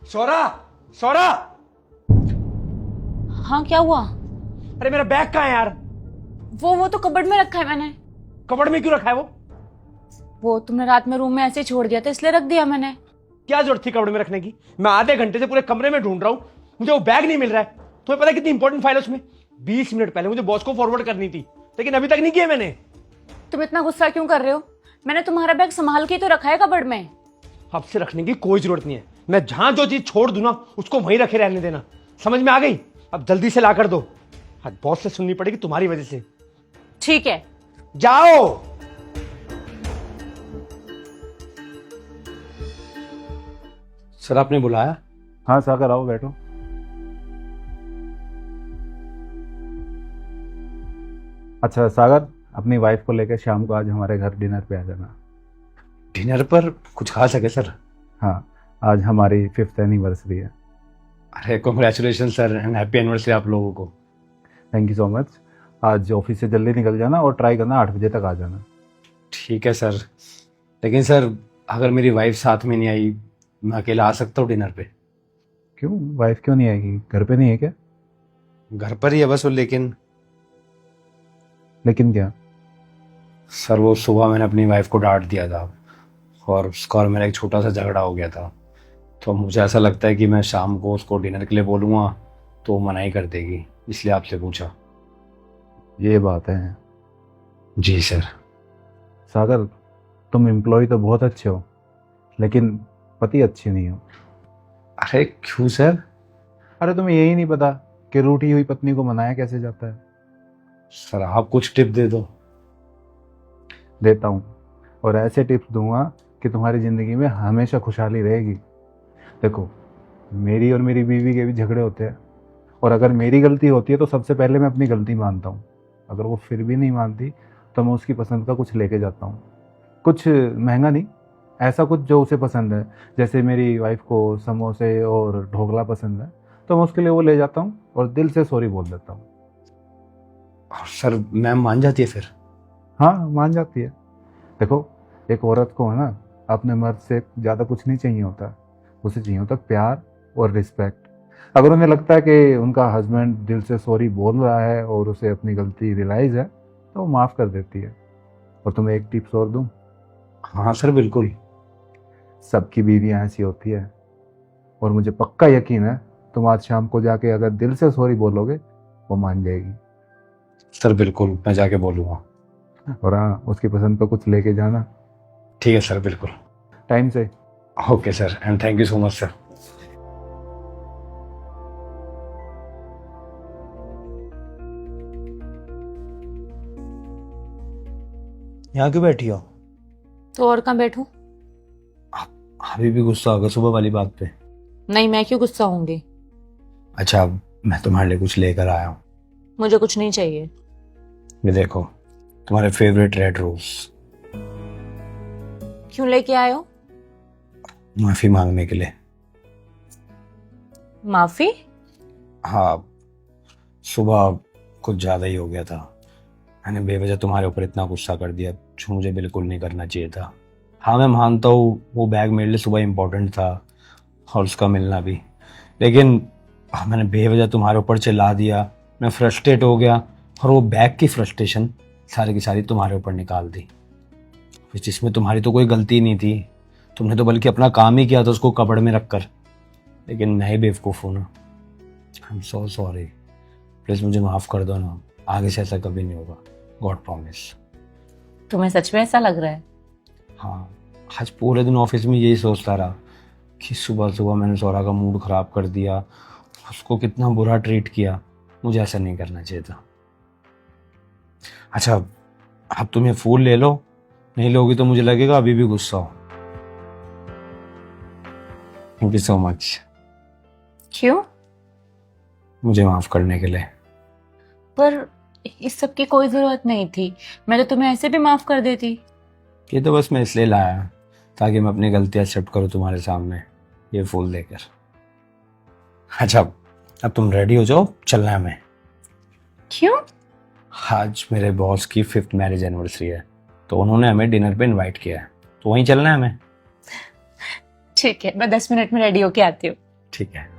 सौरा, सौरा। हाँ क्या हुआ? अरे मेरा बैग कहाँ है यार? वो तो कबर्ड में रखा है मैंने। कबर्ड में क्यों रखा है वो तुमने रात में रूम में ऐसे ही छोड़ दिया था इसलिए रख दिया मैंने। क्या जरूरत थी कबर्ड में रखने की? मैं आधे घंटे से पूरे कमरे में ढूंढ रहा हूँ, मुझे वो बैग नहीं मिल रहा है। तुम्हें पता है कितनी इंपॉर्टेंट फाइल है उसमें? 20 मिनट पहले मुझे बॉस को फॉरवर्ड करनी थी, लेकिन अभी तक नहीं किया मैंने। तुम इतना गुस्सा क्यों कर रहे हो? मैंने तुम्हारा बैग संभाल के ही तो रखा है कबर्ड में। अब से रखने की कोई जरूरत नहीं है। मैं जहां जो चीज छोड़ दूं ना उसको वहीं रखे रहने देना। समझ में आ गई? अब जल्दी से ला कर दो। आज बॉस से सुननी पड़ेगी तुम्हारी वजह से। ठीक है। जाओ। सर आपने बुलाया? हाँ सागर आओ बैठो। अच्छा सागर, अपनी वाइफ को लेकर शाम को आज हमारे घर डिनर पे आ जाना। डिनर पर कुछ खा सके सर? हाँ, आज हमारी 5th एनिवर्सरी है। अरे congratulation sir and happy anniversary आप लोगों को। Thank you so much. आज ऑफिस से जल्दी निकल जाना और ट्राई करना 8 बजे तक आ जाना। ठीक है सर, लेकिन सर अगर मेरी वाइफ साथ में नहीं आई, मैं अकेला आ सकता हूँ डिनर पे? क्यों, वाइफ क्यों नहीं आएगी? घर पे नहीं है क्या? घर पर ही है बस वो। लेकिन क्या? सर वो सुबह मैंने अपनी वाइफ को डांट दिया था और उसका और मेरा एक छोटा सा झगड़ा हो गया था। तो मुझे ऐसा लगता है कि मैं शाम को उसको डिनर के लिए बोलूँगा तो वो मना ही कर देगी, इसलिए आपसे पूछा। ये बात है। जी सर। सागर, तुम एम्प्लॉय तो बहुत अच्छे हो, लेकिन पति अच्छी नहीं हो। अरे क्यों सर? अरे तुम्हें यही नहीं पता कि रूठी हुई पत्नी को मनाया कैसे जाता है? सर आप कुछ टिप दे दो। देता हूँ, और ऐसे टिप्स दूंगा कि तुम्हारी ज़िंदगी में हमेशा खुशहाली रहेगी। देखो, मेरी और मेरी बीवी के भी झगड़े होते हैं, और अगर मेरी गलती होती है तो सबसे पहले मैं अपनी गलती मानता हूँ। अगर वो फिर भी नहीं मानती तो मैं उसकी पसंद का कुछ लेके जाता हूँ। कुछ महंगा नहीं, ऐसा कुछ जो उसे पसंद है। जैसे मेरी वाइफ को समोसे और ढोकला पसंद है, तो मैं उसके लिए वो ले जाता हूँ और दिल से सॉरी बोल देता हूँ। सर मैम मान जाती है फिर? हाँ, मान जाती है। देखो, एक औरत को है ना, अपने मर्द से ज़्यादा कुछ नहीं चाहिए होता। उसे चाहिए होता प्यार और रिस्पेक्ट। अगर उन्हें लगता है कि उनका हस्बैंड दिल से सॉरी बोल रहा है और उसे अपनी गलती रियलाइज़ है, तो वो माफ़ कर देती है। और तुम्हें एक टिप्स और दूँ? हाँ सर बिल्कुल। सबकी बीवियाँ ऐसी होती है, और मुझे पक्का यकीन है तुम आज शाम को जाके अगर दिल से सॉरी बोलोगे, वो मान जाएगी। सर बिल्कुल, मैं जाके बोलूँगा। और हाँ, उसकी पसंद पर कुछ लेके जाना। ठीक है सर बिल्कुल। टाइम से। Okay sir, and thank you so much sir. यहाँ क्यों बैठी हो? तो और कहाँ बैठूं? अभी भी गुस्सा होगा सुबह वाली बात पे? नहीं, मैं क्यों गुस्सा होंगी? अच्छा, मैं तुम्हारे लिए कुछ लेकर आया हूँ। मुझे कुछ नहीं चाहिए। ये देखो, तुम्हारे फेवरेट रेड रोज। क्यों लेके आए हो? माफी मांगने के लिए। माफी? हाँ, सुबह कुछ ज्यादा ही हो गया था। मैंने बेवजह तुम्हारे ऊपर इतना गुस्सा कर दिया जो मुझे बिल्कुल नहीं करना चाहिए था। हाँ मैं मानता हूँ वो बैग मेरे लिए सुबह इम्पोर्टेंट था और उसका मिलना भी, लेकिन मैंने बेवजह तुम्हारे ऊपर चिल्ला दिया। मैं फ्रस्ट्रेट हो गया और वो बैग की फ्रस्ट्रेशन सारी की सारी तुम्हारे ऊपर निकाल दी, जिसमें तुम्हारी तो कोई गलती नहीं थी। तुमने तो बल्कि अपना काम ही किया था उसको कपड़ में रख कर। लेकिन मैं ही बेवकूफ़ हूँ ना। I am so sorry. Please मुझे माफ़ कर दो ना, आगे से ऐसा कभी नहीं होगा। God promise. तुम्हें सच में ऐसा लग रहा है? हाँ, आज पूरे दिन ऑफिस में यही सोचता रहा कि सुबह सुबह मैंने सौरा का मूड ख़राब कर दिया, उसको कितना बुरा ट्रीट किया। मुझे ऐसा नहीं करना चाहिए था। अच्छा, अब तुम ये फूल ले लो, नहीं लोगी तो मुझे लगेगा अभी भी गुस्सा हो। Thank you so much. क्यों? मुझे माफ़ करने के लिए। पर इस सब की कोई जरूरत नहीं थी, मैं तो तुम्हें ऐसे भी माफ कर देती। ये तो बस मैं इसलिए लाया ताकि मैं अपनी गलती एक्सेप्ट करूँ तुम्हारे सामने ये फूल देकर। अच्छा, अब तुम रेडी हो जाओ, चलना है हमें। क्यों? आज मेरे बॉस की 5th मैरिज एनिवर्सरी है, तो उन्होंने हमें डिनर पे इनवाइट किया है, तो वहीं चलना है हमें। ठीक है, मैं 10 मिनट में रेडी होके आती हूँ। ठीक है।